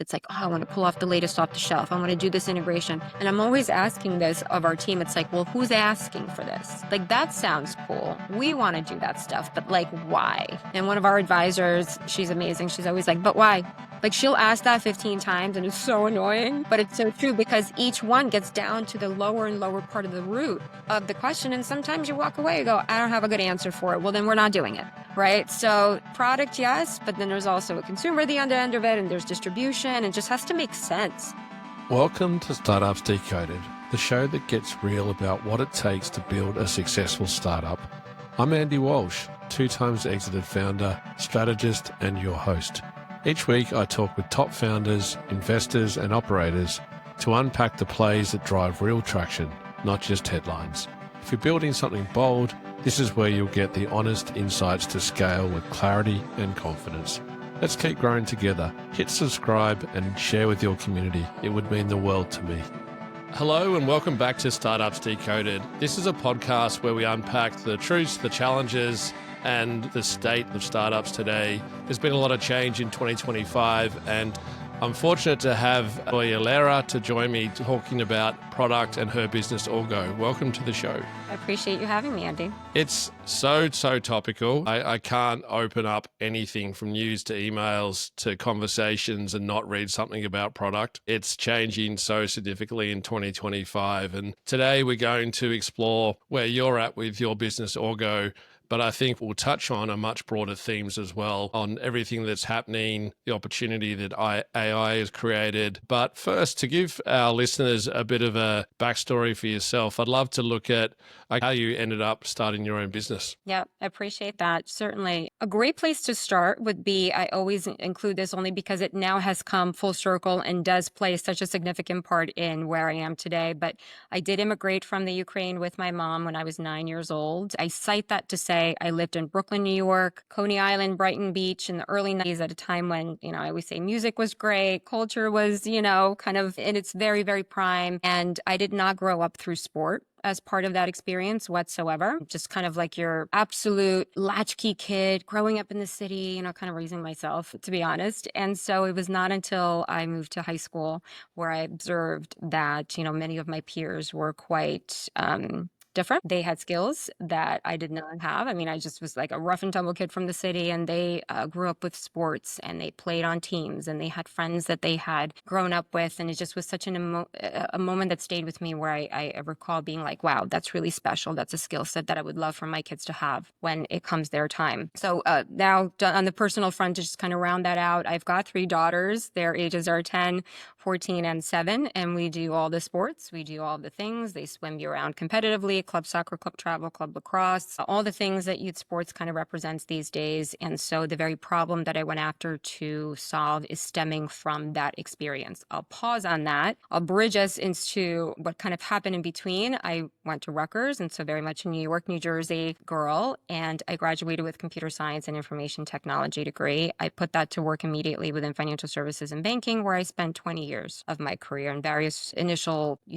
It's like, oh, I want to pull off the latest off the shelf. I want to do this integration. And I'm always asking this of our team. It's like, well, who's asking for this? Like, that sounds cool. We want to do that stuff, but like, why? And one of our advisors, she's amazing. She's always like, but why? Like, she'll ask that 15 times and it's so annoying, but it's so true because each one gets down to the lower and lower part of the root of the question. And sometimes you walk away and go, I don't have a good answer for it. Well, then we're not doing it, right? So product, yes, but then there's also a consumer at the end of it, and there's distribution, and it just has to make sense. Welcome to Startups Decoded, the show that gets real about what it takes to build a successful startup. I'm Andy Walsh, 2 times exited founder, strategist, and your host. Each week, I talk with top founders, investors, and operators to unpack the plays that drive real traction, not just headlines. If you're building something bold, this is where you'll get the honest insights to scale with clarity and confidence. Let's keep growing together. Hit subscribe and share with your community. It would mean the world to me. Hello and welcome back to Startups Decoded. This is a podcast where we unpack the truths, the challenges, and the state of startups today. There's been a lot of change in 2025, and I'm fortunate to have Zoya Lehrer to join me talking about product and her business Orgo. Welcome to the show. I appreciate you having me, Andy. It's so topical. I can't open up anything from news to emails to conversations and not read something about product. It's changing so significantly in 2025. And today we're going to explore where you're at with your business Orgo. But I think we'll touch on a much broader themes as well, on everything that's happening, the opportunity that AI has created. But first, to give our listeners a bit of a backstory for yourself, I'd love to look at how you ended up starting your own business. Yeah, I appreciate that. Certainly. A great place to start would be, I always include this only because it now has come full circle and does play such a significant part in where I am today. But I did immigrate from the Ukraine with my mom when I was 9 years old. I cite that to say I lived in Brooklyn, New York, Coney Island, Brighton Beach in the early 90s at a time when, I always say music was great, culture was, kind of in its very, very prime. And I did not grow up through sport as part of that experience whatsoever. Just kind of like your absolute latchkey kid growing up in the city, kind of raising myself, to be honest. And so it was not until I moved to high school where I observed that, many of my peers were quite different. They had skills that I did not have. I mean, I just was like a rough and tumble kid from the city, and they grew up with sports and they played on teams and they had friends that they had grown up with. And it just was such a moment that stayed with me where I recall being like, wow, that's really special. That's a skill set that I would love for my kids to have when it comes their time. So now on the personal front, to just kind of round that out, I've got 3 daughters. Their ages are 10, 14, and 7. And we do all the sports. We do all the things. They swim year-round competitively, club soccer, club travel, club lacrosse, all the things that youth sports kind of represents these days. And so the very problem that I went after to solve is stemming from that experience. I'll pause on that. I'll bridge us into what kind of happened in between. I went to Rutgers, and so very much a New York, New Jersey girl, and I graduated with computer science and information technology degree. I put that to work immediately within financial services and banking, where I spent 20 years of my career in various used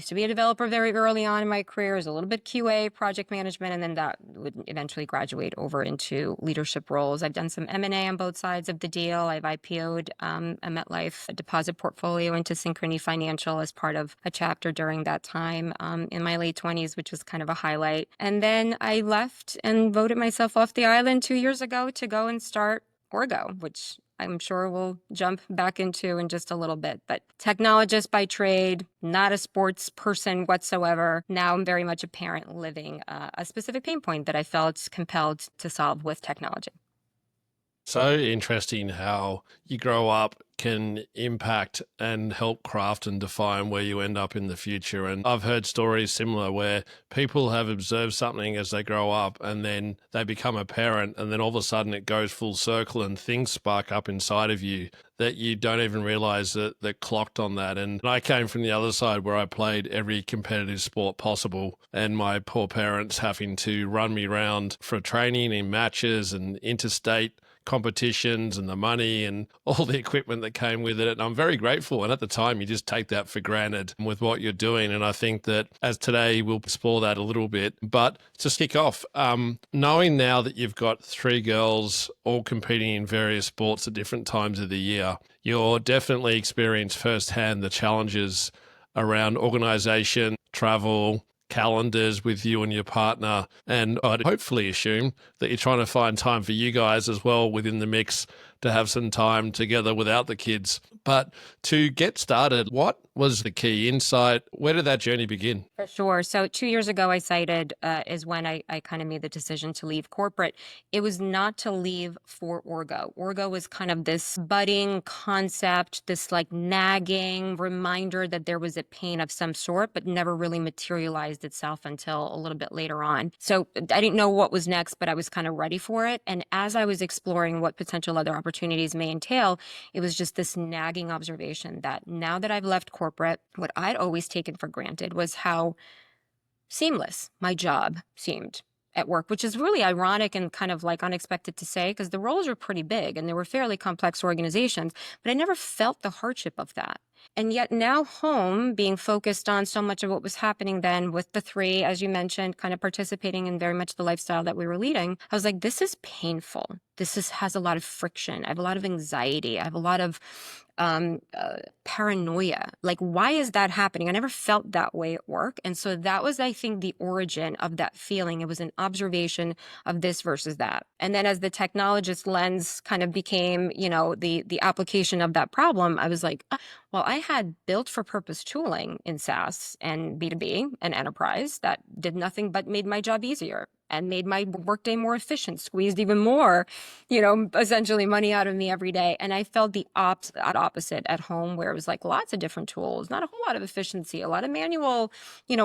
to be a developer very early on in my career, as a little bit QA, project management, and then that would eventually graduate over into leadership roles. I've done some M&A on both sides of the deal. I've IPO'd a MetLife deposit portfolio into Synchrony Financial as part of a chapter during that time in my late 20s, which was kind of a highlight. And then I left and voted myself off the island 2 years ago to go and start Orgo, which I'm sure we'll jump back into in just a little bit. But technologist by trade, not a sports person whatsoever. Now I'm very much a parent living a specific pain point that I felt compelled to solve with technology. So interesting how you grow up can impact and help craft and define where you end up in the future. And I've heard stories similar where people have observed something as they grow up and then they become a parent, and then all of a sudden it goes full circle and things spark up inside of you that you don't even realize that they're clocked on that. And I came from the other side where I played every competitive sport possible, and my poor parents having to run me around for training in matches and interstate competitions and the money and all the equipment that came with it. And I'm very grateful. And at the time, you just take that for granted with what you're doing. And I think that as today, we'll explore that a little bit. But to kick off, knowing now that you've got three girls all competing in various sports at different times of the year, you're definitely experienced firsthand the challenges around organization, travel, calendars with you and your partner. And I'd hopefully assume that you're trying to find time for you guys as well within the mix to have some time together without the kids. But to get started, what was the key insight? Where did that journey begin? For sure. So 2 years ago, I cited is when I kind of made the decision to leave corporate. It was not to leave for Orgo. Orgo was kind of this budding concept, this like nagging reminder that there was a pain of some sort, but never really materialized itself until a little bit later on. So I didn't know what was next, but I was kind of ready for it. And as I was exploring what potential other opportunities may entail, it was just this nagging observation that now that I've left corporate, what I'd always taken for granted was how seamless my job seemed at work, which is really ironic and kind of like unexpected to say because the roles are pretty big and they were fairly complex organizations, but I never felt the hardship of that. And yet now home, being focused on so much of what was happening then with the three, as you mentioned, kind of participating in very much the lifestyle that we were leading, I was like, this is painful. Has a lot of friction. I have a lot of anxiety. I have a lot of paranoia. Like, why is that happening? I never felt that way at work. And so that was, I think, the origin of that feeling. It was an observation of this versus that. And then as the technologist lens kind of became, the application of that problem, I was like, well, I had built for purpose tooling in SaaS and B2B and enterprise that did nothing but made my job easier and made my workday more efficient, squeezed even more, essentially money out of me every day. And I felt the opposite at home, where it was like lots of different tools, not a whole lot of efficiency, a lot of manual,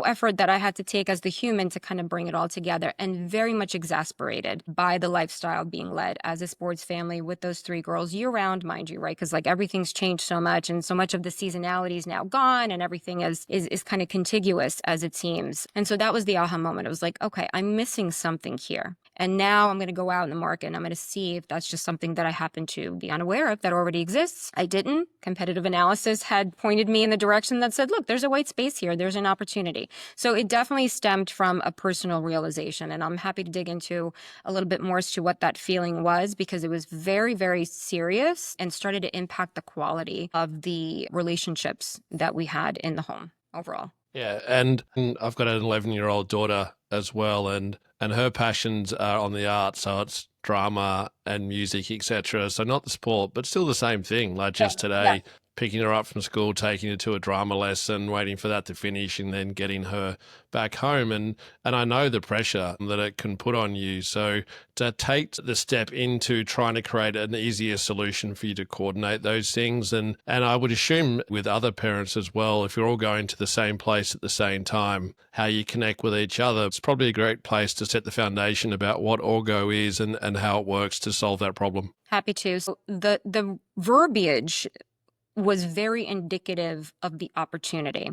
effort that I had to take as the human to kind of bring it all together, and very much exasperated by the lifestyle being led as a sports family with those three girls year round, mind you, right? Because like everything's changed so much and so much of the seasonality is now gone and everything is kind of contiguous as it seems. And so that was the aha moment. It was like, okay, I'm missing something here. And now I'm going to go out in the market and I'm going to see if that's just something that I happen to be unaware of that already exists. I didn't. Competitive analysis had pointed me in the direction that said, look, there's a white space here. There's an opportunity. So it definitely stemmed from a personal realization. And I'm happy to dig into a little bit more as to what that feeling was, because it was very, very serious and started to impact the quality of the relationships that we had in the home overall. Yeah, and I've got an 11-year-old daughter as well, and her passions are on the arts, so it's drama and music, etc. So not the sport, but still the same thing. Like just today, picking her up from school, taking her to a drama lesson, waiting for that to finish, and then getting her back home. And I know the pressure that it can put on you. So to take the step into trying to create an easier solution for you to coordinate those things. And I would assume with other parents as well, if you're all going to the same place at the same time, how you connect with each other, it's probably a great place to set the foundation about what Orgo is and how it works to solve that problem. Happy to. So the verbiage was very indicative of the opportunity.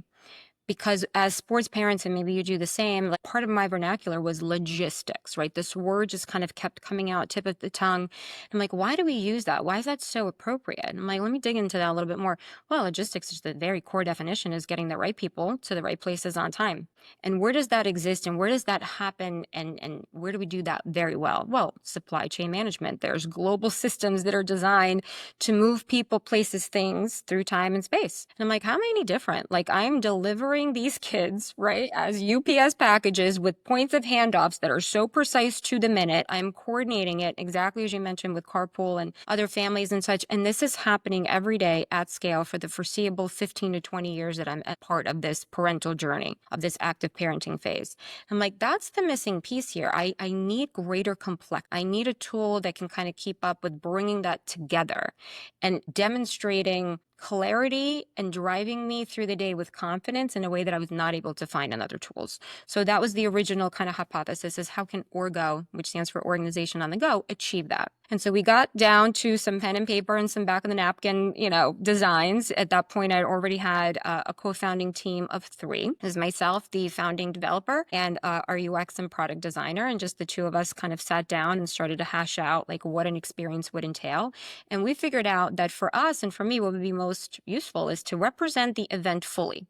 Because as sports parents, and maybe you do the same, like part of my vernacular was logistics, right? This word just kind of kept coming out, tip of the tongue. I'm like, why do we use that? Why is that so appropriate? I'm like, let me dig into that a little bit more. Well, logistics is the very core definition, is getting the right people to the right places on time. And where does that exist and where does that happen and where do we do that very well? Well, supply chain management. There's global systems that are designed to move people, places, things through time and space. And I'm like, how am I any different? Like, I'm delivering these kids, right, as UPS packages with points of handoffs that are so precise to the minute. I'm coordinating it exactly as you mentioned with carpool and other families and such. And this is happening every day at scale for the foreseeable 15 to 20 years that I'm a part of this parental journey, of this active parenting phase. I'm like, that's the missing piece here. I need greater complexity. I need a tool that can kind of keep up with bringing that together and demonstrating clarity and driving me through the day with confidence in a way that I was not able to find in other tools. So that was the original kind of hypothesis, is how can Orgo, which stands for Organization on the Go, achieve that? And so we got down to some pen and paper and some back of the napkin, designs. At that point, I already had a co-founding team of 3. It was myself, the founding developer, and our UX and product designer. And just the 2 of us kind of sat down and started to hash out like what an experience would entail. And we figured out that for us and for me, what would be most useful is to represent the event fully.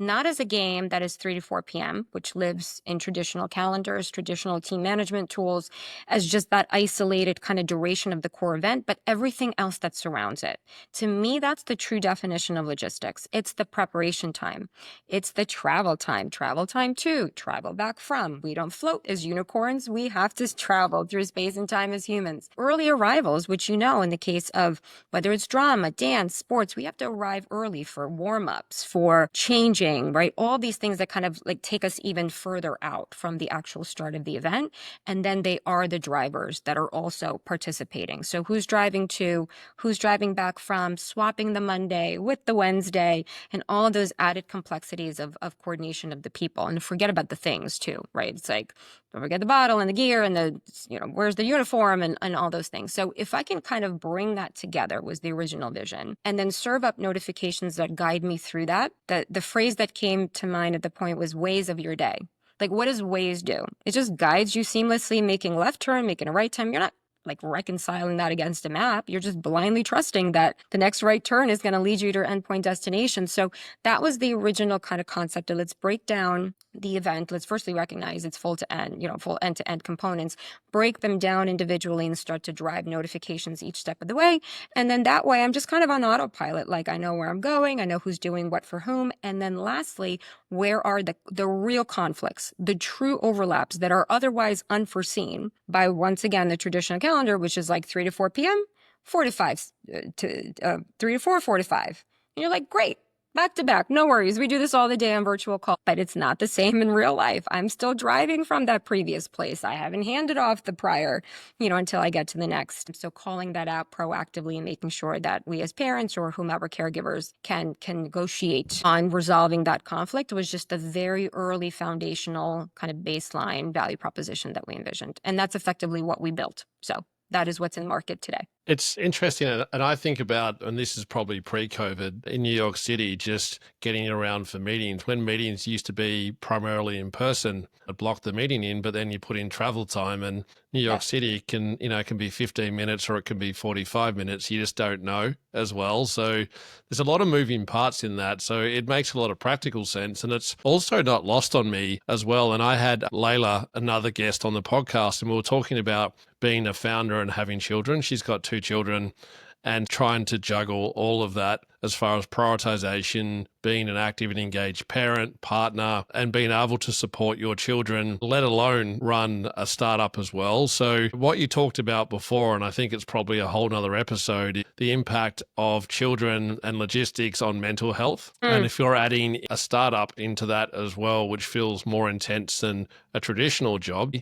Not as a game that is 3 to 4 p.m., which lives in traditional calendars, traditional team management tools, as just that isolated kind of duration of the core event, but everything else that surrounds it. To me, that's the true definition of logistics. It's the preparation time. It's the travel time to, travel back from. We don't float as unicorns. We have to travel through space and time as humans. Early arrivals, which in the case of whether it's drama, dance, sports, we have to arrive early for warm-ups, for changing, right? All these things that kind of like take us even further out from the actual start of the event. And then they are the drivers that are also participating. So who's driving to, who's driving back from, swapping the Monday with the Wednesday, and all those added complexities of coordination of the people. And forget about the things too, right? It's like, don't forget the bottle and the gear and the, where's the uniform and all those things. So if I can kind of bring that together was the original vision, and then serve up notifications that guide me through that. The phrase that came to mind at the point was ways of your day. Like, what does Waze do? It just guides you seamlessly, making a left turn, making a right turn. You're not like reconciling that against a map. You're just blindly trusting that the next right turn is going to lead you to your endpoint destination. So that was the original kind of concept of let's break down the event. Let's firstly recognize its full to end, full end-to-end components, break them down individually and start to drive notifications each step of the way. And then that way I'm just kind of on autopilot. Like I know where I'm going. I know who's doing what for whom. And then lastly, where are the real conflicts, the true overlaps that are otherwise unforeseen by, once again, the traditional calendar, which is like 3 to 4 p.m., 4 to 5, 3 to 4, 4 to 5. And you're like, great, back to back, no worries. We do this all the day on virtual call, but it's not the same in real life. I'm still driving from that previous place. I haven't handed off the prior, until I get to the next. So calling that out proactively and making sure that we as parents or whomever caregivers can negotiate on resolving that conflict was just a very early foundational kind of baseline value proposition that we envisioned. And that's effectively what we built. So that is what's in market today. It's interesting, and I think about, and this is probably pre-COVID, in New York City, just getting around for meetings. When meetings used to be primarily in person, I'd block the meeting in, but then you put in travel time, and New York City can be 15 minutes or it can be 45 minutes. You just don't know as well. So there's a lot of moving parts in that. So it makes a lot of practical sense. And it's also not lost on me as well. And I had Layla, another guest on the podcast, and we were talking about being a founder and having children. She's got 2 children and trying to juggle all of that as far as prioritization, being an active and engaged parent, partner, and being able to support your children, let alone run a startup as well. So what you talked about before, and I think it's probably a whole nother episode, the impact of children and logistics on mental health. And if you're adding a startup into that as well, which feels more intense than a traditional job,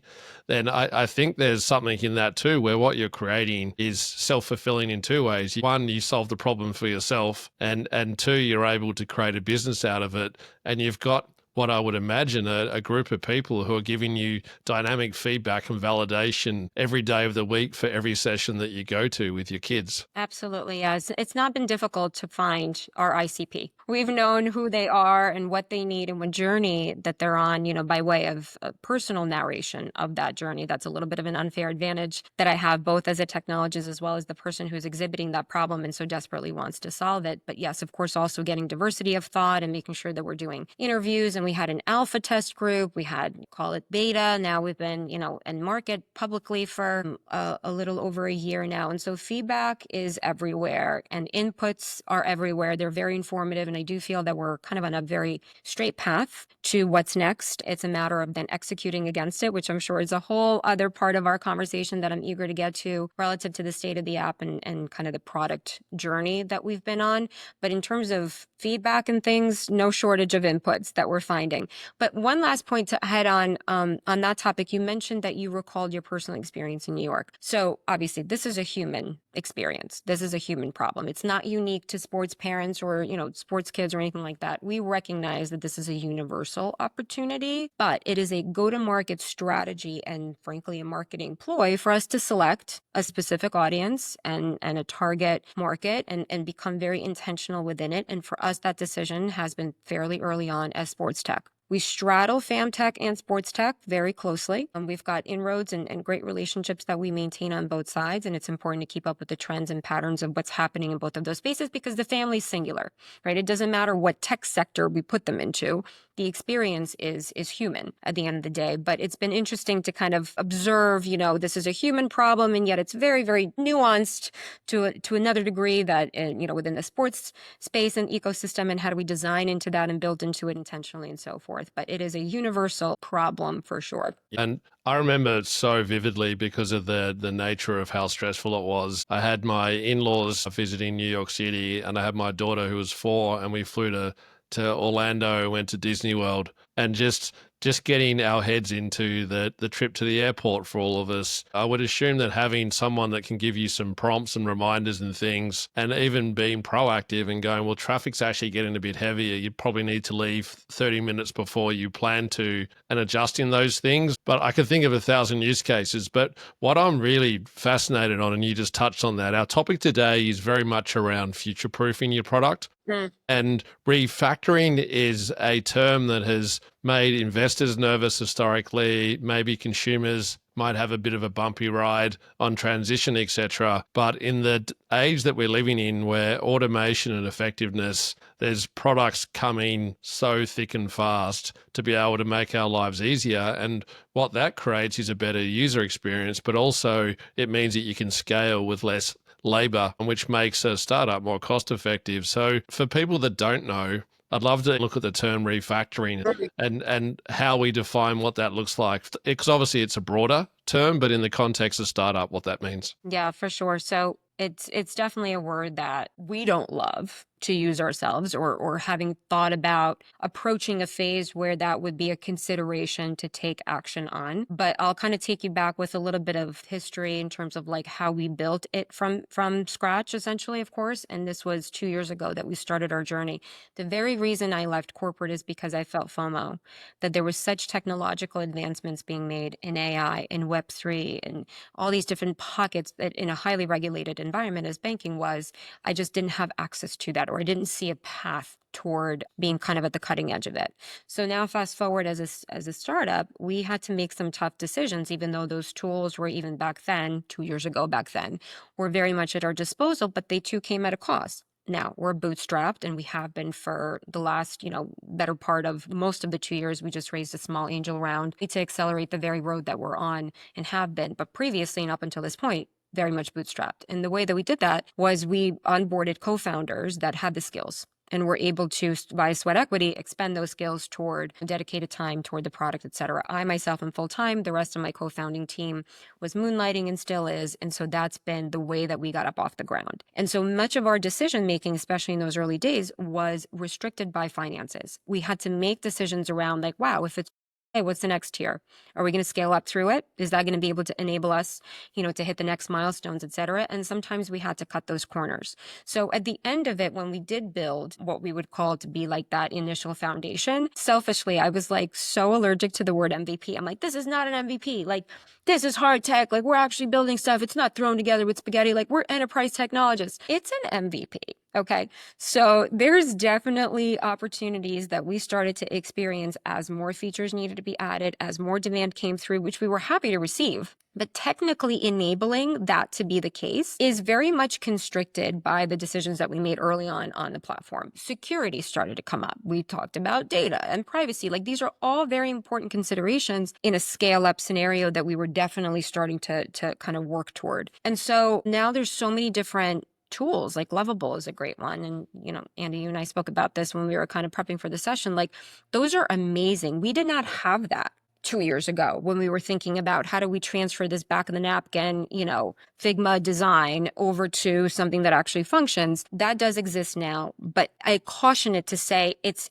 then I think there's something in that too, where what you're creating is self-fulfilling in 2 ways. 1, you solve the problem for yourself, and 2, you're able to create a business out of it, and you've got what I would imagine a group of people who are giving you dynamic feedback and validation every day of the week for every session that you go to with your kids. Absolutely, yes. It's not been difficult to find our ICP. We've known who they are and what they need and what journey that they're on, by way of a personal narration of that journey. That's a little bit of an unfair advantage that I have both as a technologist as well as the person who's exhibiting that problem and so desperately wants to solve it. But yes, of course, also getting diversity of thought and making sure that we're doing interviews. And we had an alpha test group. We had, call it beta. Now we've been, in market publicly for a little over a year now. And so feedback is everywhere and inputs are everywhere. They're very informative. And I do feel that we're kind of on a very straight path to what's next. It's a matter of then executing against it, which I'm sure is a whole other part of our conversation that I'm eager to get to relative to the state of the app and kind of the product journey that we've been on. But in terms of feedback and things, no shortage of inputs that we're finding finding. But one last point to head on that topic, you mentioned that you recalled your personal experience in New York. So obviously this is a human experience. This is a human problem. It's not unique to sports parents or, sports kids or anything like that. We recognize that this is a universal opportunity, but it is a go-to-market strategy and frankly, a marketing ploy for us to select a specific audience and a target market and become very intentional within it. And for us, that decision has been fairly early on as sports tech. We straddle FamTech and sports tech very closely. We've got inroads and great relationships that we maintain on both sides. And it's important to keep up with the trends and patterns of what's happening in both of those spaces because the family's singular, right? It doesn't matter what tech sector we put them into. The experience is human at the end of the day. But it's been interesting to kind of observe, this is a human problem, and yet it's very, very nuanced to another degree that, within the sports space and ecosystem, and how do we design into that and build into it intentionally and so forth. But it is a universal problem for sure. And I remember it so vividly because of the nature of how stressful it was. I had my in-laws visiting New York City, and I had my daughter who was 4, and we flew to Orlando, went to Disney World, and just getting our heads into the trip to the airport for all of us. I would assume that having someone that can give you some prompts and reminders and things, and even being proactive and going, well, traffic's actually getting a bit heavier. You probably need to leave 30 minutes before you plan to, and adjusting those things. But I could think of 1,000 use cases. But what I'm really fascinated on, and you just touched on that, our topic today is very much around future-proofing your product. And refactoring is a term that has made investors nervous historically. Maybe consumers might have a bit of a bumpy ride on transition, etc. But in the age that we're living in, where automation and effectiveness, there's products coming so thick and fast to be able to make our lives easier. And what that creates is a better user experience, but also it means that you can scale with less labor, which makes a startup more cost effective. So for people that don't know, I'd love to look at the term refactoring and how we define what that looks like. Because obviously it's a broader term, but in the context of startup, what that means. Yeah, for sure. So it's definitely a word that we don't love to use ourselves, or having thought about approaching a phase where that would be a consideration to take action on. But I'll kind of take you back with a little bit of history in terms of like how we built it from scratch, essentially, of course. And this was 2 years ago that we started our journey. The very reason I left corporate is because I felt FOMO, that there was such technological advancements being made in AI, in Web3, and all these different pockets that in a highly regulated environment as banking was, I just didn't have access to that, or I didn't see a path toward being kind of at the cutting edge of it. So now fast forward as a startup, we had to make some tough decisions, even though those tools were even back then, 2 years ago back then, were very much at our disposal, but they too came at a cost. Now we're bootstrapped, and we have been for the last, better part of most of the 2 years. We just raised a small angel round to accelerate the very road that we're on and have been. But previously and up until this point, very much bootstrapped. And the way that we did that was we onboarded co-founders that had the skills and were able to, via sweat equity, expend those skills toward dedicated time toward the product, et cetera. I myself am full-time. The rest of my co-founding team was moonlighting and still is. And so that's been the way that we got up off the ground. And so much of our decision-making, especially in those early days, was restricted by finances. We had to make decisions around like, wow, if it's hey, what's the next tier? Are we going to scale up through it? Is that going to be able to enable us, to hit the next milestones, et cetera? And sometimes we had to cut those corners. So at the end of it, when we did build what we would call to be like that initial foundation, selfishly, I was like so allergic to the word MVP. I'm like, this is not an MVP. Like, this is hard tech. Like, we're actually building stuff. It's not thrown together with spaghetti. Like, we're enterprise technologists. It's an MVP. Okay. So there's definitely opportunities that we started to experience as more features needed to be added, as more demand came through, which we were happy to receive. But technically enabling that to be the case is very much constricted by the decisions that we made early on the platform. Security started to come up. We talked about data and privacy. Like, these are all very important considerations in a scale-up scenario that we were definitely starting to kind of work toward. And so now there's so many different tools, like Lovable is a great one. And, Andy, you and I spoke about this when we were kind of prepping for the session. Like, those are amazing. We did not have that 2 years ago when we were thinking about how do we transfer this back of the napkin, Figma design over to something that actually functions. That does exist now, but I caution it to say it's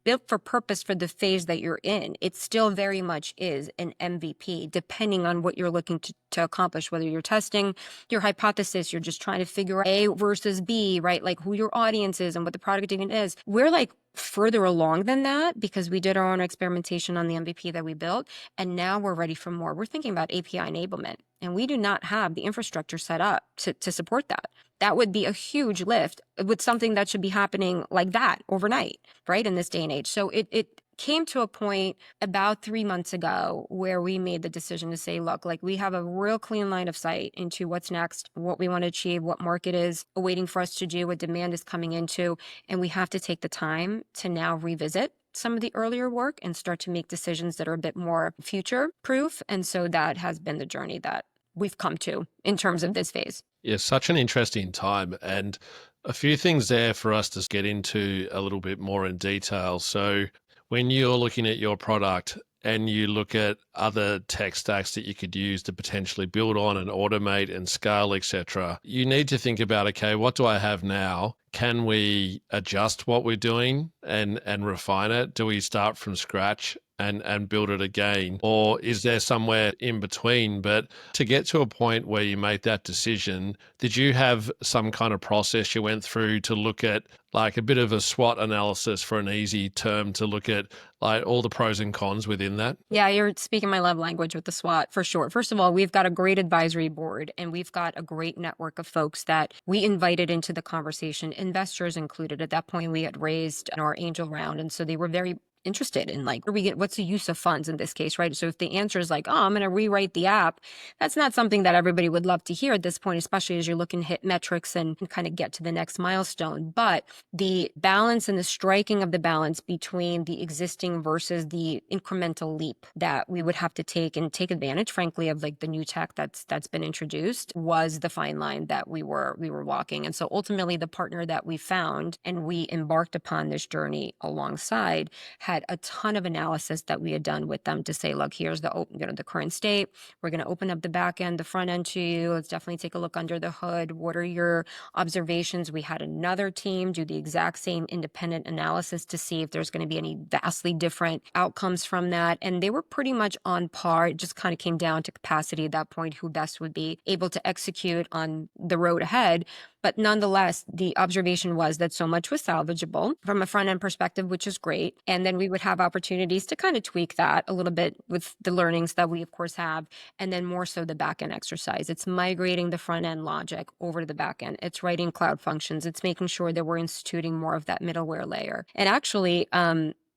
built for purpose for the phase that you're in. It still very much is an MVP, depending on what you're looking to accomplish, whether you're testing your hypothesis, you're just trying to figure out A versus B, right? Like who your audience is and what the product even is. We're like further along than that because we did our own experimentation on the MVP that we built. And now we're ready for more. We're thinking about API enablement, and we do not have the infrastructure set up to support that. That would be a huge lift with something that should be happening like that overnight, right? In this day and age. So it came to a point about 3 months ago where we made the decision to say, look, like we have a real clean line of sight into what's next, what we want to achieve, what market is waiting for us to do, what demand is coming into. And we have to take the time to now revisit some of the earlier work and start to make decisions that are a bit more future proof. And so that has been the journey that we've come to in terms of this phase. Yeah, such an interesting time, and a few things there for us to get into a little bit more in detail. So when you're looking at your product and you look at other tech stacks that you could use to potentially build on and automate and scale, etc., you need to think about, okay, what do I have now? Can we adjust what we're doing and refine it? Do we start from scratch and build it again? Or is there somewhere in between? But to get to a point where you make that decision, did you have some kind of process you went through to look at like a bit of a SWOT analysis, for an easy term, to look at like all the pros and cons within that? Yeah, you're speaking my love language with the SWOT for sure. First of all, we've got a great advisory board and we've got a great network of folks that we invited into the conversation, investors included. At that point, we had raised our angel round. And so they were very interested in like, what's the use of funds in this case, right? So if the answer is like, oh, I'm going to rewrite the app, that's not something that everybody would love to hear at this point, especially as you're looking to hit metrics and kind of get to the next milestone. But the balance and the striking of the balance between the existing versus the incremental leap that we would have to take and take advantage, frankly, of like the new tech that's been introduced was the fine line that we were walking. And so ultimately the partner that we found and we embarked upon this journey alongside had a ton of analysis that we had done with them to say, look, here's the current state. We're going to open up the back end, the front end to you. Let's definitely take a look under the hood. What are your observations? We had another team do the exact same independent analysis to see if there's going to be any vastly different outcomes from that. And they were pretty much on par. It just kind of came down to capacity at that point, who best would be able to execute on the road ahead. But nonetheless, the observation was that so much was salvageable from a front end perspective, which is great. And then we would have opportunities to kind of tweak that a little bit with the learnings that we, of course, have. And then more so the back end exercise. It's migrating the front end logic over to the back end. It's writing cloud functions. It's making sure that we're instituting more of that middleware layer. And actually,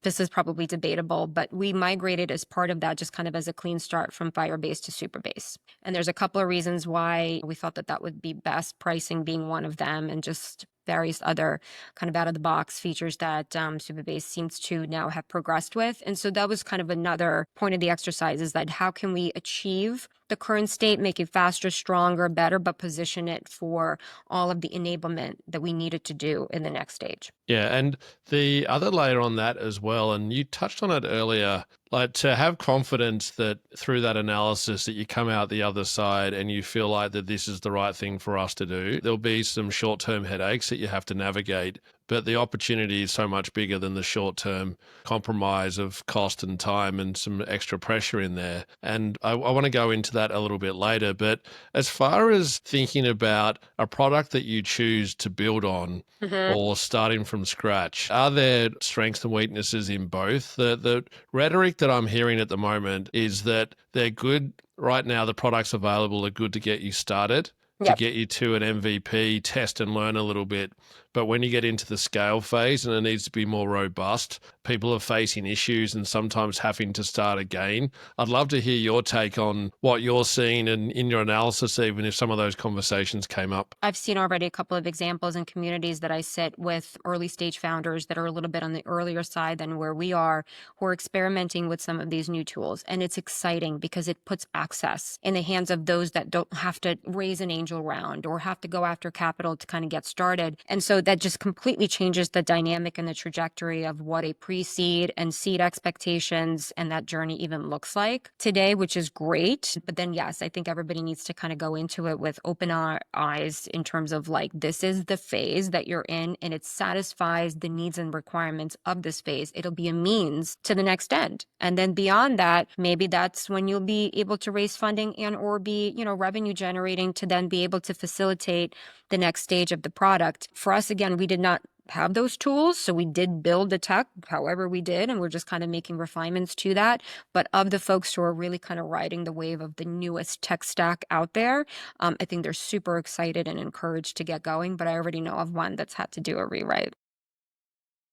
this is probably debatable, but we migrated as part of that, just kind of as a clean start from Firebase to Superbase. And there's a couple of reasons why we thought that that would be best, pricing being one of them, and just various other kind of out of the box features that Superbase seems to now have progressed with. And so that was kind of another point of the exercise, is that how can we achieve the current state, make it faster, stronger, better, but position it for all of the enablement that we needed to do in the next stage. Yeah, and the other layer on that as well, and you touched on it earlier, like to have confidence that through that analysis that you come out the other side and you feel like that this is the right thing for us to do. There'll be some short-term headaches that you have to navigate, but the opportunity is so much bigger than the short-term compromise of cost and time and some extra pressure in there. And I want to go into that a little bit later, but as far as thinking about a product that you choose to build on or starting from scratch, are there strengths and weaknesses in both? The rhetoric that I'm hearing at the moment is that they're good. Right now, the products available are good to get you started, to get you to an MVP, test and learn a little bit. But when you get into the scale phase and it needs to be more robust, people are facing issues and sometimes having to start again. I'd love to hear your take on what you're seeing and in your analysis, even if some of those conversations came up. I've seen already a couple of examples in communities that I sit with early stage founders that are a little bit on the earlier side than where we are, who are experimenting with some of these new tools. And it's exciting because it puts access in the hands of those that don't have to raise an angel round or have to go after capital to kind of get started. And so So that just completely changes the dynamic and the trajectory of what a pre-seed and seed expectations and that journey even looks like today, which is great. But then, yes, I think everybody needs to kind of go into it with open eyes in terms of like, this is the phase that you're in and it satisfies the needs and requirements of this phase. It'll be a means to the next end. And then beyond that, maybe that's when you'll be able to raise funding and or be, revenue generating to then be able to facilitate the next stage of the product. For us, again, we did not have those tools. So we did build the tech however we did, and we're just kind of making refinements to that. But of the folks who are really kind of riding the wave of the newest tech stack out there, I think they're super excited and encouraged to get going. But I already know of one that's had to do a rewrite.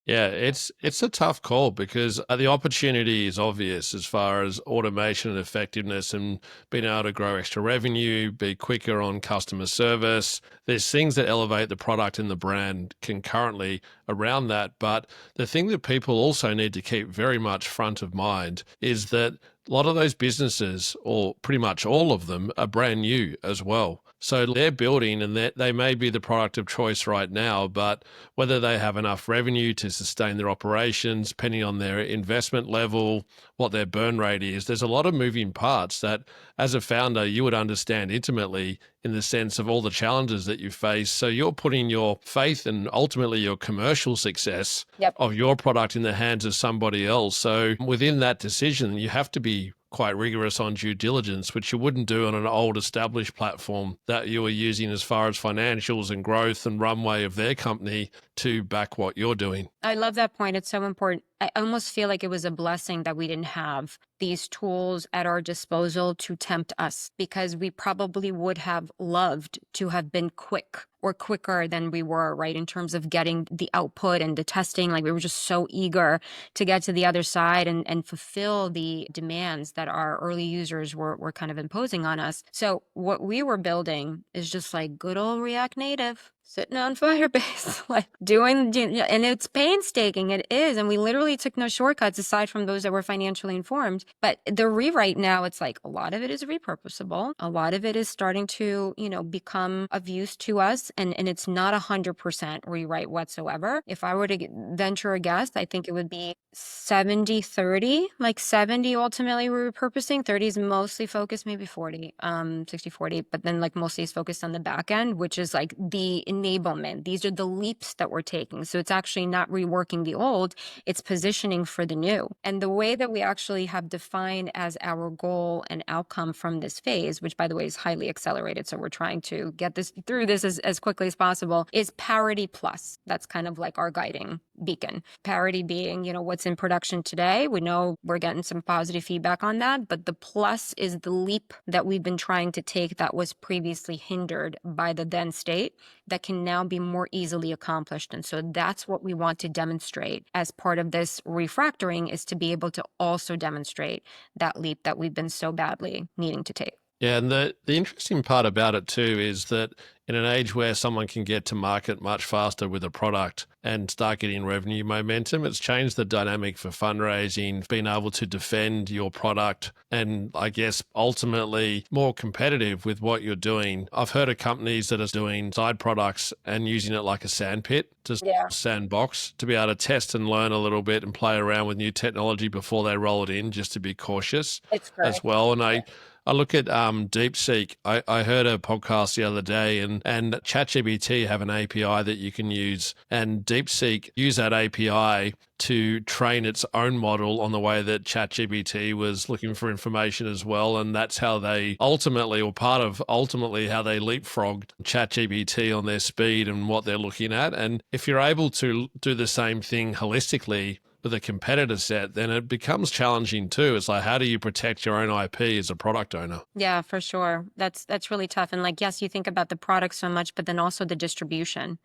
Yeah, it's a tough call because the opportunity is obvious as far as automation and effectiveness and being able to grow extra revenue, be quicker on customer service. There's things that elevate the product and the brand concurrently around that. But the thing that people also need to keep very much front of mind is that a lot of those businesses, or pretty much all of them, are brand new as well. So they're building and they may be the product of choice right now, but whether they have enough revenue to sustain their operations, depending on their investment level, what their burn rate is, there's a lot of moving parts that as a founder, you would understand intimately in the sense of all the challenges that you face. So you're putting your faith and ultimately your commercial success Yep. of your product in the hands of somebody else. So within that decision, you have to be quite rigorous on due diligence, which you wouldn't do on an old established platform that you were using as far as financials and growth and runway of their company to back what you're doing. I love that point. It's so important. I almost feel like it was a blessing that we didn't have these tools at our disposal to tempt us, because we probably would have loved to have been quick or quicker than we were, right? In terms of getting the output and the testing. Like we were just so eager to get to the other side and fulfill the demands that our early users were kind of imposing on us. So what we were building is just like good old React Native. Sitting on Firebase, like and it's painstaking. It is. And we literally took no shortcuts aside from those that were financially informed. But the rewrite now, it's like a lot of it is repurposable. A lot of it is starting to, become of use to us. And it's not 100% rewrite whatsoever. If I were to venture a guess, I think it would be 70-30, like 70 ultimately repurposing. 30 is mostly focused, maybe 40, 60-40, but then like mostly is focused on the back end, which is like the enablement. These are the leaps that we're taking. So it's actually not reworking the old, it's positioning for the new. And the way that we actually have defined as our goal and outcome from this phase, which by the way is highly accelerated, so we're trying to get this through this as quickly as possible, is parity plus. That's kind of like our guiding beacon. Parity being, what's in production today. We know we're getting some positive feedback on that, but the plus is the leap that we've been trying to take that was previously hindered by the then state that can now be more easily accomplished. And so that's what we want to demonstrate as part of this refactoring, is to be able to also demonstrate that leap that we've been so badly needing to take. Yeah, and the interesting part about it too is that in an age where someone can get to market much faster with a product and start getting revenue momentum, it's changed the dynamic for fundraising, being able to defend your product and I guess ultimately more competitive with what you're doing. I've heard of companies that are doing side products and using it like a sandpit to sandbox to be able to test and learn a little bit and play around with new technology before they roll it in, just to be cautious as well. And I look at DeepSeek. I heard a podcast the other day and ChatGPT have an API that you can use, and DeepSeek use that API to train its own model on the way that ChatGPT was looking for information as well. And that's how they ultimately, or part of ultimately how they leapfrogged ChatGPT on their speed and what they're looking at. And if you're able to do the same thing holistically with a competitor set, then it becomes challenging too. It's like, how do you protect your own IP as a product owner? Yeah, for sure. That's really tough. And like, yes, you think about the product so much, but then also the distribution.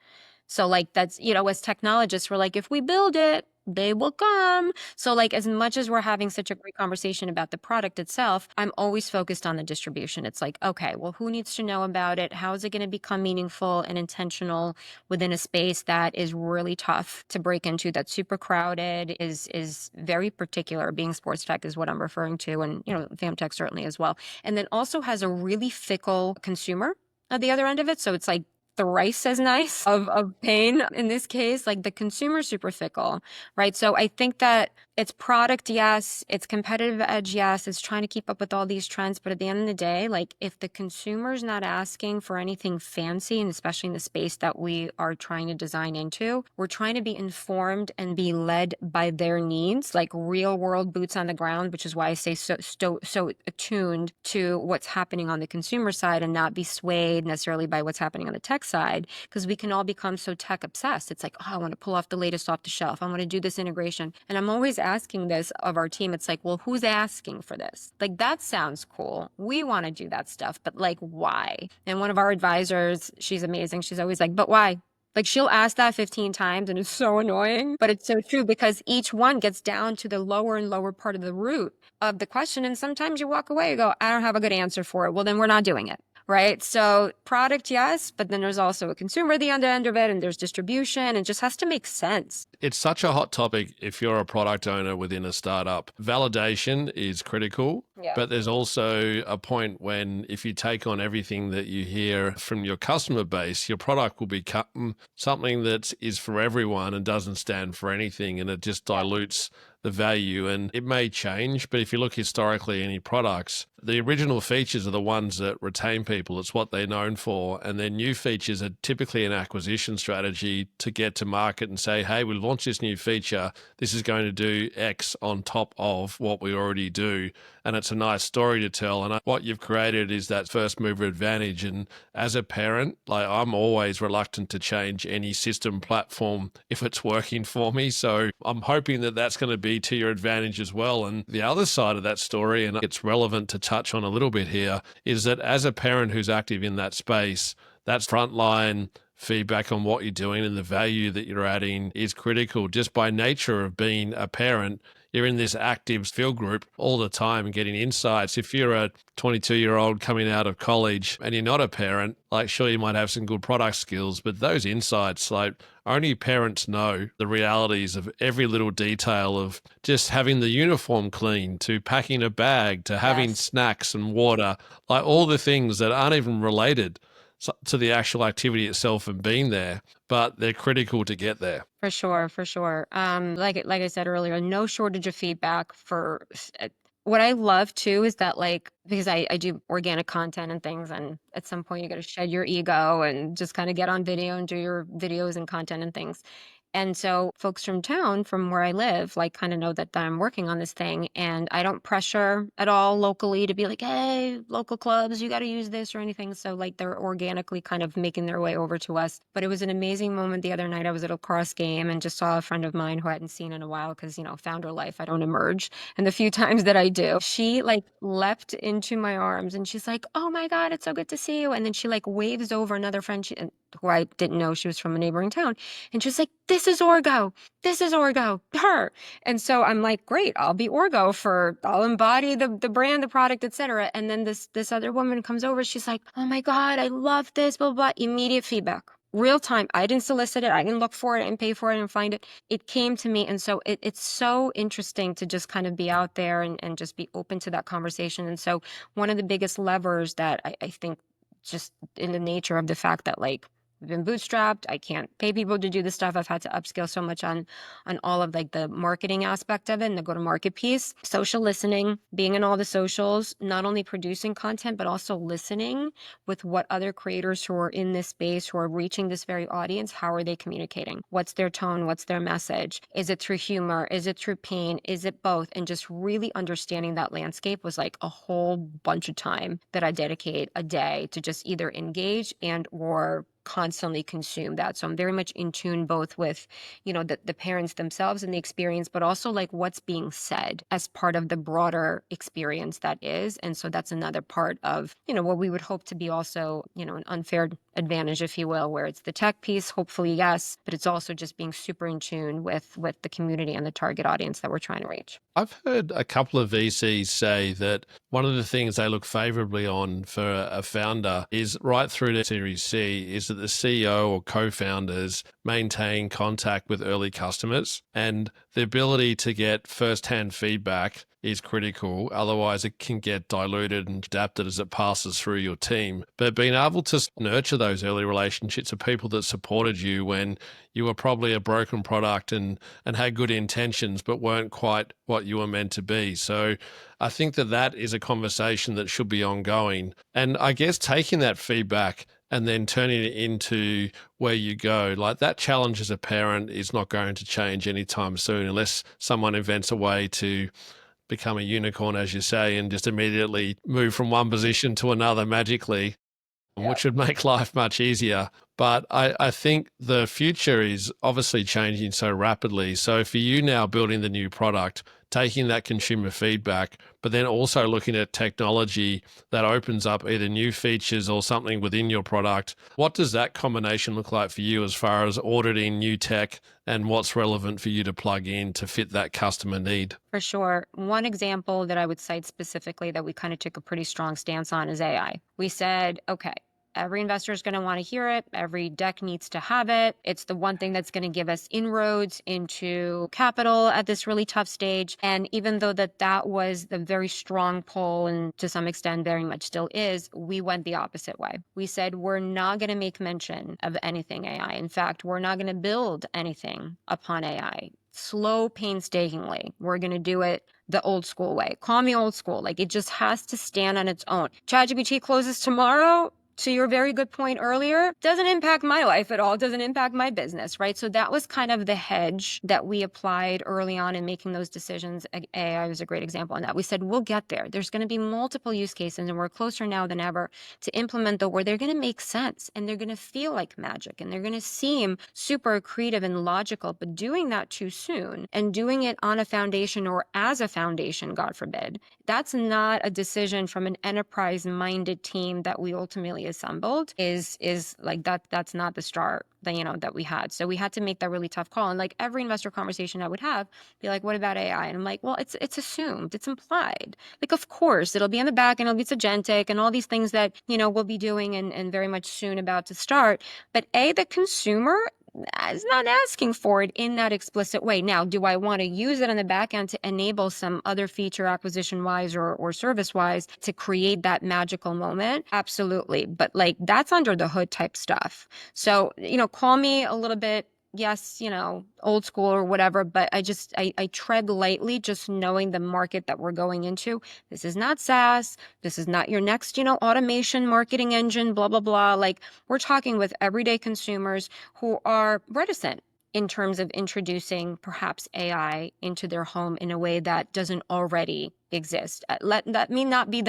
So like that's, as technologists, we're like, if we build it, they will come. So like, as much as we're having such a great conversation about the product itself, I'm always focused on the distribution. It's like, okay, well, who needs to know about it? How is it going to become meaningful and intentional within a space that is really tough to break into, that's super crowded, is very particular. Being sports tech is what I'm referring to, and famtech certainly as well. And then also has a really fickle consumer at the other end of it. So it's like thrice as nice of pain in this case. Like the consumer's super fickle, right? So I think that it's product, yes. It's competitive edge, yes. It's trying to keep up with all these trends. But at the end of the day, like if the consumer's not asking for anything fancy, and especially in the space that we are trying to design into, we're trying to be informed and be led by their needs, like real world boots on the ground, which is why I say so attuned to what's happening on the consumer side and not be swayed necessarily by what's happening on the tech side, because we can all become so tech obsessed. It's like, oh, I want to pull off the latest off the shelf. I want to do this integration. And I'm always asking this of our team. It's like, well, who's asking for this? Like, that sounds cool. We want to do that stuff, but like, why? And one of our advisors, she's amazing. She's always like, but why? Like she'll ask that 15 times and it's so annoying, but it's so true because each one gets down to the lower and lower part of the root of the question. And sometimes you walk away and go, I don't have a good answer for it. Well, then we're not doing it. Right. So product, yes, but then there's also a consumer at the end of it, and there's distribution. It just has to make sense. It's such a hot topic if you're a product owner within a startup. Validation is critical, but there's also a point when if you take on everything that you hear from your customer base, your product will become something that is for everyone and doesn't stand for anything, and it just dilutes the value. And it may change, but if you look historically, any products, the original features are the ones that retain people. It's what they're known for. And then new features are typically an acquisition strategy to get to market and say, hey, we launched this new feature. This is going to do X on top of what we already do. And it's a nice story to tell. And what you've created is that first mover advantage. And as a parent, like I'm always reluctant to change any system platform if it's working for me. So I'm hoping that that's going to be to your advantage as well. And the other side of that story, and it's relevant to touch on a little bit here, is that as a parent who's active in that space, that's frontline feedback on what you're doing and the value that you're adding is critical. Just by nature of being a parent, you're in this active field group all the time and getting insights. If you're a 22-year-old coming out of college and you're not a parent, like sure, you might have some good product skills, but those insights, like only parents know the realities of every little detail of just having the uniform clean to packing a bag to having snacks and water, like all the things that aren't even related to the actual activity itself and being there, but they're critical to get there. For sure, for sure. Like I said earlier, no shortage of feedback for what I love too is that like, because I do organic content and things, and at some point you got to shed your ego and just kind of get on video and do your videos and content and things. And so folks from town, from where I live, like kind of know that I'm working on this thing, and I don't pressure at all locally to be like, hey, local clubs, you got to use this or anything. So like they're organically kind of making their way over to us. But it was an amazing moment the other night. I was at a cross game and just saw a friend of mine who I hadn't seen in a while because, you know, founder life, I don't emerge. And the few times that I do, she like leapt into my arms and she's like, oh my God, it's so good to see you. And then she like waves over another friend who I didn't know she was from a neighboring town. And she's like, this is Orgo. This is Orgo, her. And so I'm like, great, I'll be Orgo I'll embody the brand, the product, etc. And then this other woman comes over. She's like, oh my God, I love this, blah, blah, blah. Immediate feedback. Real time. I didn't solicit it. I didn't look for it and pay for it and find it. It came to me. And so it's so interesting to just kind of be out there and just be open to that conversation. And so one of the biggest levers that I think just in the nature of the fact that like, I've been bootstrapped. I can't pay people to do this stuff. I've had to upskill so much on all of like the marketing aspect of it and the go-to-market piece. Social listening, being in all the socials, not only producing content, but also listening with what other creators who are in this space, who are reaching this very audience, how are they communicating? What's their tone? What's their message? Is it through humor? Is it through pain? Is it both? And just really understanding that landscape was like a whole bunch of time that I dedicate a day to just either engage and or constantly consume that. So I'm very much in tune both with, you know, the parents themselves and the experience, but also like what's being said as part of the broader experience that is. And so that's another part of, you know, what we would hope to be also, you know, an unfair advantage, if you will, where it's the tech piece, hopefully, yes, but it's also just being super in tune with the community and the target audience that we're trying to reach. I've heard a couple of VCs say that one of the things they look favorably on for a founder is right through to Series C is that the CEO or co-founders maintain contact with early customers, and the ability to get first-hand feedback is critical. Otherwise, it can get diluted and adapted as it passes through your team. But being able to nurture those early relationships of people that supported you when you were probably a broken product and had good intentions, but weren't quite what you were meant to be. So I think that is a conversation that should be ongoing. And I guess taking that feedback and then turning it into where you go, like that challenge as a parent is not going to change anytime soon unless someone invents a way to become a unicorn, as you say, and just immediately move from one position to another magically, which would make life much easier. But I think the future is obviously changing so rapidly. So for you now building the new product, taking that consumer feedback, but then also looking at technology that opens up either new features or something within your product, what does that combination look like for you as far as auditing new tech and what's relevant for you to plug in to fit that customer need? For sure. One example that I would cite specifically that we kind of took a pretty strong stance on is AI. We said, okay, every investor is going to want to hear it. Every deck needs to have it. It's the one thing that's going to give us inroads into capital at this really tough stage. And even though that was the very strong pull, and to some extent very much still is, we went the opposite way. We said, we're not going to make mention of anything AI. In fact, we're not going to build anything upon AI. Slow, painstakingly. We're going to do it the old school way. Call me old school. Like, it just has to stand on its own. ChatGPT closes tomorrow. To your very good point earlier, doesn't impact my life at all, doesn't impact my business, right? So that was kind of the hedge that we applied early on in making those decisions. AI was a great example on that. We said, we'll get there. There's going to be multiple use cases, and we're closer now than ever to implement them where they're going to make sense, and they're going to feel like magic, and they're going to seem super creative and logical. But doing that too soon and doing it on a foundation or as a foundation, God forbid, that's not a decision from an enterprise-minded team that we ultimately assembled is like that's not the start that we had. So we had to make that really tough call. And like every investor conversation I would have, be like, what about AI? And I'm like, well, it's assumed, it's implied. Like, of course, it'll be in the back and it'll be agentic and all these things that, we'll be doing and very much soon about to start. But the consumer is not asking for it in that explicit way. Now, do I want to use it on the back end to enable some other feature acquisition wise or service wise to create that magical moment? Absolutely. But like that's under the hood type stuff. So, call me a little bit, yes, old school or whatever, but I tread lightly just knowing the market that we're going into. This is not SaaS. This is not your next, automation marketing engine, blah, blah, blah. Like we're talking with everyday consumers who are reticent in terms of introducing perhaps AI into their home in a way that doesn't already exist. That may not be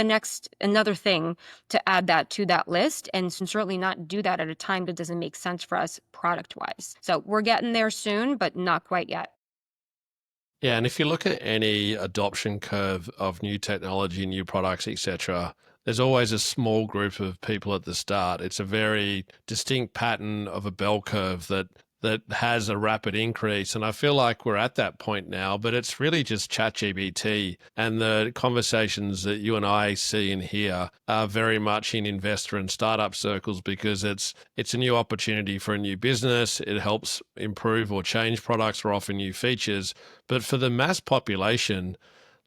another thing to add that to that list, and certainly not do that at a time that doesn't make sense for us product-wise. So we're getting there soon, but not quite yet. Yeah, and if you look at any adoption curve of new technology, new products, etc., there's always a small group of people at the start. It's a very distinct pattern of a bell curve that has a rapid increase. And I feel like we're at that point now, but it's really just ChatGPT. And the conversations that you and I see and hear are very much in investor and startup circles because it's a new opportunity for a new business. It helps improve or change products or offer new features. But for the mass population,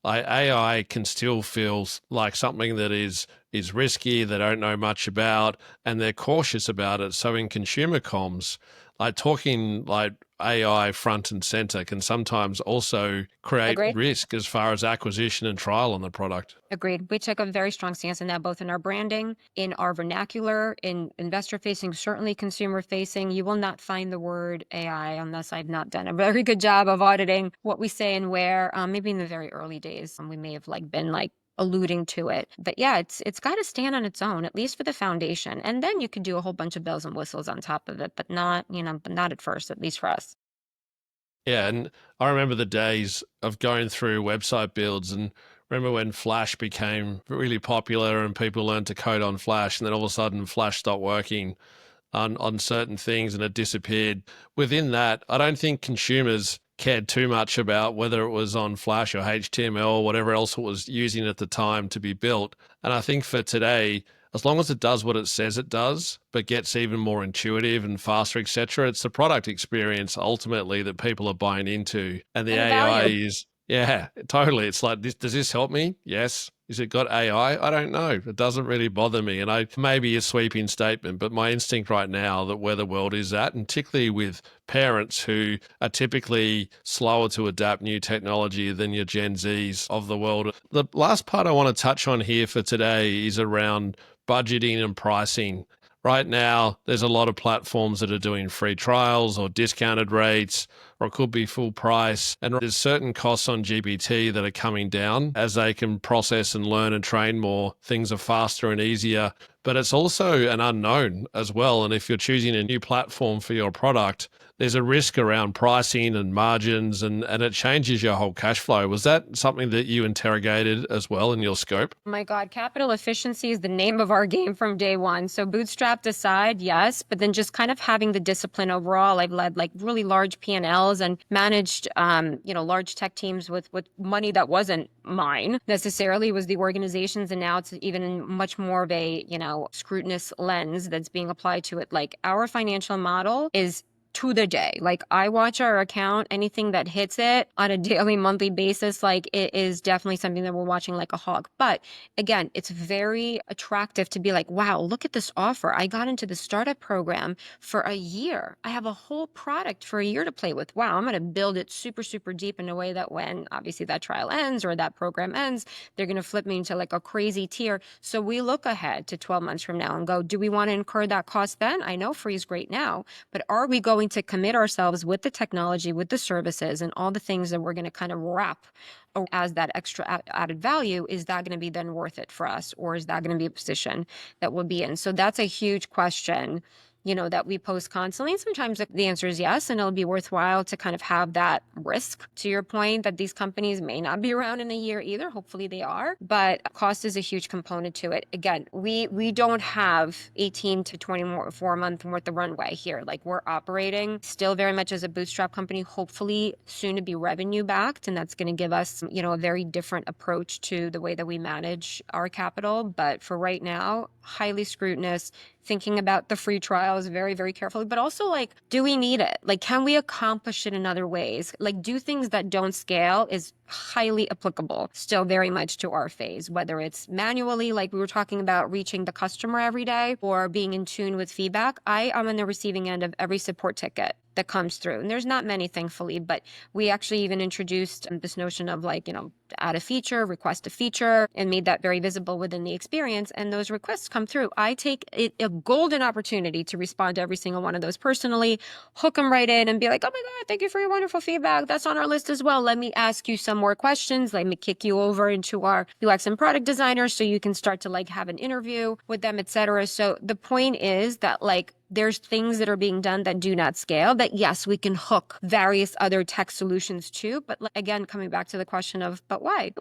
like AI can still feel like something that is risky, they don't know much about, and they're cautious about it. So in consumer comms, like talking like AI front and center can sometimes also create Agreed. risk as far as acquisition and trial on the product. Agreed. We took a very strong stance in that, both in our branding, in our vernacular, in investor facing, certainly consumer facing. You will not find the word AI unless I've not done a very good job of auditing what we say and where. Maybe in the very early days, we may have been alluding to it. But yeah, it's got to stand on its own, at least for the foundation. And then you could do a whole bunch of bells and whistles on top of it, but not at first, at least for us. Yeah, and I remember the days of going through website builds and remember when Flash became really popular and people learned to code on Flash, and then all of a sudden Flash stopped working on certain things and it disappeared. Within that, I don't think consumers cared too much about whether it was on Flash or HTML or whatever else it was using at the time to be built. And I think for today, as long as it does what it says it does, but gets even more intuitive and faster, etc. It's the product experience ultimately that people are buying into. And the And the AI value. is, yeah, totally. It's like, does this help me? Yes. Is it got AI? I don't know. It doesn't really bother me. And I maybe a sweeping statement, but my instinct right now that where the world is at, and particularly with parents who are typically slower to adapt new technology than your Gen Zs of the world. The last part I want to touch on here for today is around budgeting and pricing. Right now, there's a lot of platforms that are doing free trials or discounted rates, or it could be full price. And there's certain costs on GPT that are coming down as they can process and learn and train more. Things are faster and easier, but it's also an unknown as well. And if you're choosing a new platform for your product, there's a risk around pricing and margins, and it changes your whole cash flow. Was that something that you interrogated as well in your scope? My God, capital efficiency is the name of our game from day one. So bootstrapped aside, yes, but then just kind of having the discipline overall. I've led like really large P&Ls and managed, large tech teams with money that wasn't mine necessarily, was the organizations. And now it's even much more of a, scrutinous lens that's being applied to it. Like our financial model is to the day. Like I watch our account, anything that hits it on a daily, monthly basis, like it is definitely something that we're watching like a hawk. But again, it's very attractive to be like, wow, look at this offer. I got into the startup program for a year. I have a whole product for a year to play with. Wow, I'm going to build it super, super deep in a way that when obviously that trial ends or that program ends, they're going to flip me into like a crazy tier. So we look ahead to 12 months from now and go, do we want to incur that cost then? I know free is great now, but are we going to commit ourselves with the technology, with the services, and all the things that we're going to kind of wrap as that extra added value? Is that going to be then worth it for us? Or is that going to be a position that we'll be in? So that's a huge question, that we pose constantly. And sometimes the answer is yes, and it'll be worthwhile to kind of have that risk, to your point, that these companies may not be around in a year either. Hopefully they are, but cost is a huge component to it. Again, we don't have 18 to 24 month worth of runway here. Like we're operating still very much as a bootstrap company, hopefully soon to be revenue backed. And that's going to give us, a very different approach to the way that we manage our capital. But for right now, highly scrutinous, thinking about the free trials very, very carefully, but also like, do we need it? Like, can we accomplish it in other ways? Like do things that don't scale is highly applicable still very much to our phase, whether it's manually, like we were talking about reaching the customer every day, or being in tune with feedback. I am on the receiving end of every support ticket that comes through. And there's not many, thankfully, but we actually even introduced this notion of like, add a feature, request a feature, and made that very visible within the experience. And those requests come through. I take it a golden opportunity to respond to every single one of those personally, hook them right in and be like, oh my God, thank you for your wonderful feedback. That's on our list as well. Let me ask you some more questions. Let me kick you over into our UX and product designers so you can start to like have an interview with them, etc. So the point is that like, there's things that are being done that do not scale that, yes, we can hook various other tech solutions to. But again, coming back to the question of, but why?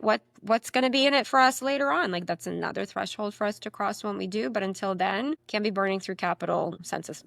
What's going to be in it for us later on? Like that's another threshold for us to cross when we do. But until then, can't be burning through capital census.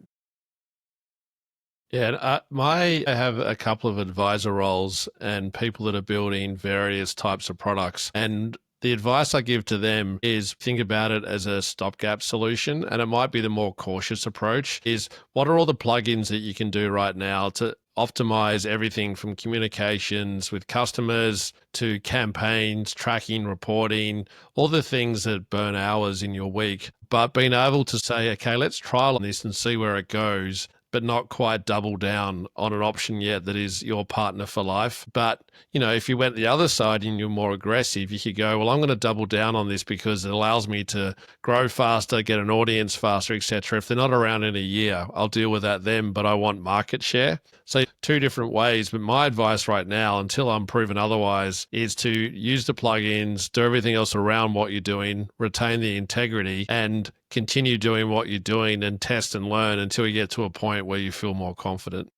Yeah, I have a couple of advisor roles and people that are building various types of products. And the advice I give to them is think about it as a stopgap solution. And it might be the more cautious approach is what are all the plugins that you can do right now to optimize everything from communications with customers to campaigns, tracking, reporting, all the things that burn hours in your week. But being able to say, okay, let's trial this and see where it goes, but not quite double down on an option yet that is your partner for life. But, if you went the other side and you're more aggressive, you could go, well, I'm going to double down on this because it allows me to grow faster, get an audience faster, etc. If they're not around in a year, I'll deal with that then, but I want market share. So two different ways. But my advice right now, until I'm proven otherwise, is to use the plugins, do everything else around what you're doing, retain the integrity, and continue doing what you're doing and test and learn until you get to a point where you feel more confident.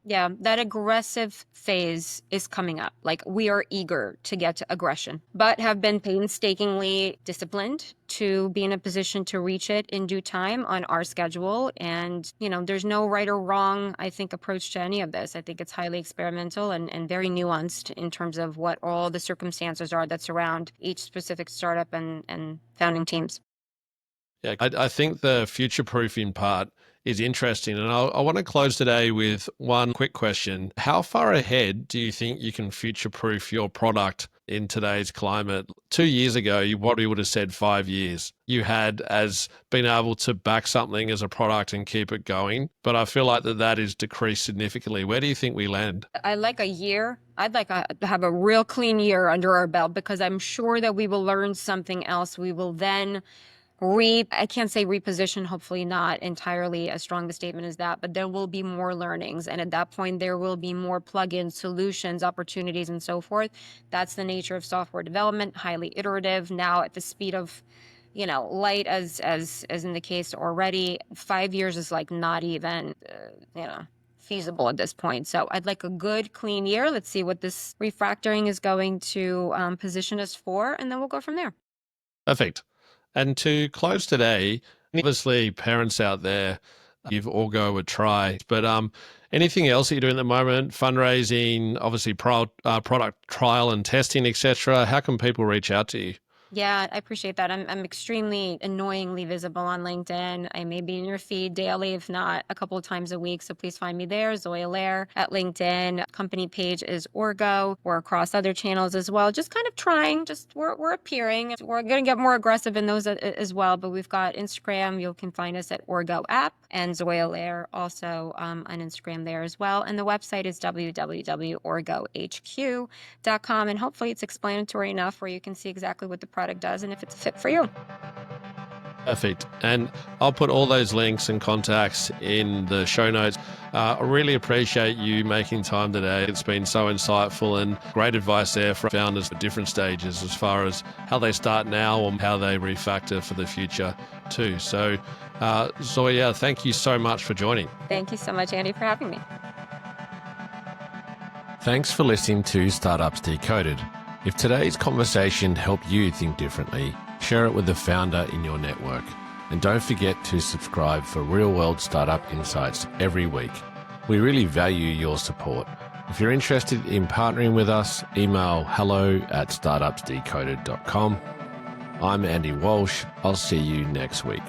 Yeah, that aggressive phase is coming up. Like we are eager to get to aggression, but have been painstakingly disciplined to be in a position to reach it in due time on our schedule. And, there's no right or wrong, I think, approach to any of this. I think it's highly experimental and very nuanced in terms of what all the circumstances are that surround each specific startup and founding teams. Yeah, I think the future proofing part is interesting. And I want to close today with one quick question. How far ahead do you think you can future proof your product in today's climate? 2 years ago, you probably would have said 5 years. You had as being able to back something as a product and keep it going. But I feel like that is decreased significantly. Where do you think we land? I like a year. I'd like to have a real clean year under our belt because I'm sure that we will learn something else. We will then I can't say reposition, hopefully not entirely as strong a statement as that, but there will be more learnings. And at that point, there will be more plug-in solutions, opportunities, and so forth. That's the nature of software development, highly iterative, now at the speed of, light as in the case already. 5 years is like not even, feasible at this point. So I'd like a good, clean year. Let's see what this refactoring is going to position us for, and then we'll go from there. Perfect. And to close today, obviously parents out there, give Orgo a try, but anything else that you're doing at the moment, fundraising, obviously product trial and testing, etc. How can people reach out to you? Yeah, I appreciate that. I'm extremely annoyingly visible on LinkedIn. I may be in your feed daily, if not a couple of times a week. So please find me there, Zoya Lehrer at LinkedIn. Company page is Orgo. We're across other channels as well. Just kind of trying. We're appearing. We're going to get more aggressive in those as well. But we've got Instagram. You can find us at Orgo app, and Zoya Lehrer also on Instagram there as well. And the website is www.orgohq.com. And hopefully it's explanatory enough where you can see exactly what the product does and if it's fit for you. Perfect. And I'll put all those links and contacts in the show notes. I really appreciate you making time today. It's been so insightful and great advice there for founders at different stages as far as how they start now or how they refactor for the future too. So Zoya, thank you so much for joining. Thank you so much, Andy, for having me. Thanks for listening to Startups Decoded. If today's conversation helped you think differently, share it with a founder in your network. And don't forget to subscribe for real-world startup insights every week. We really value your support. If you're interested in partnering with us, email hello@startupsdecoded.com. I'm Andy Walsh. I'll see you next week.